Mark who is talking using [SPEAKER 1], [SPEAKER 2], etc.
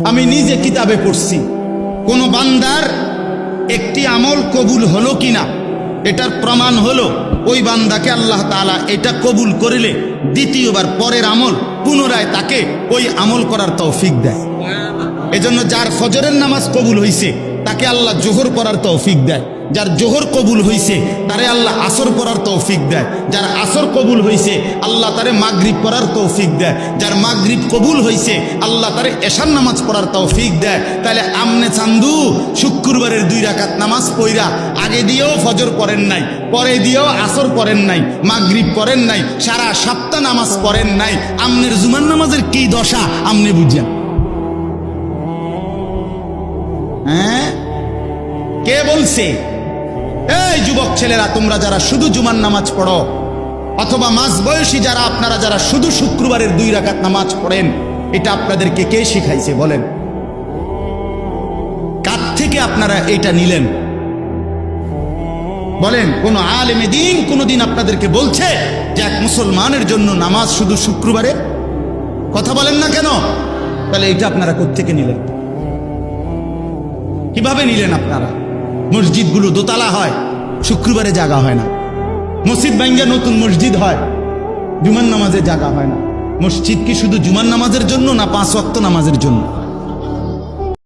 [SPEAKER 1] আমি নিজে কিতাবে পড়ছি, কোন বান্দার একটি আমল কবুল হলো কিনা এটার প্রমাণ হলো ওই বান্দাকে আল্লাহ তাআলা এটা কবুল করিলে দ্বিতীয়বার পরের আমল পুনরায় তাকে ওই আমল করার তৌফিক দেয়। এজন্য যার ফজরের নামাজ কবুল হইছে তাকে আল্লাহ জোহর পড়ার তৌফিক দেয়, যার জোহর কবুল হইছে তারে আল্লাহ আসর পড়ার তৌফিক দেয়, যার আসর কবুল হইছে আল্লাহ তারে মাগরিব পড়ার তৌফিক দেয়, যার মাগরিব কবুল হইছে আল্লাহ তারে এশার নামাজ পড়ার তৌফিক দেয়। তাহলে আমনে চান্দু শুক্রবারের 2 রাকাত নামাজ পড়া আগে দিয়েও ফজর পড়েন নাই, পরে দিয়েও আসর পড়েন নাই, মাগরিব পড়েন নাই, সারা সপ্তাহ নামাজ পড়েন নাই, আমনের জুমার নামাজের কি দশা আমনে বুঝেন? হ্যাঁ, কে বলছে? এই যুবক ছেলেরা, তোমরা যারা শুধু জুমার নামাজ পড়ো অথবা মাঝ বয়সী যারা আপনারা যারা শুধু শুক্রবারের 2 রাকাত নামাজ পড়েন, এটা আপনাদেরকে কে শিখাইছে বলেন? কার থেকে আপনারা এটা নিলেন বলেন? কোন আলেমে দ্বীন কোনদিন আপনাদেরকে বলছে যে এক মুসলমানের জন্য নামাজ শুধু শুক্রবারে? কথা বলেন না কেন? তাহলে এটা আপনারা কোত্থেকে নিলেন? কিভাবে নিলেন আপনারা? মসজিদগুলো দোতলা হয়, শুক্রবারে জায়গা হয় না। মসজিদ ভাঙ্গা নতুন মসজিদ হয়, জুমার নামাজে জায়গা হয় না। মসজিদ কি শুধু জুমার নামাজের জন্য না 5 ওয়াক্ত নামাজের জন্য?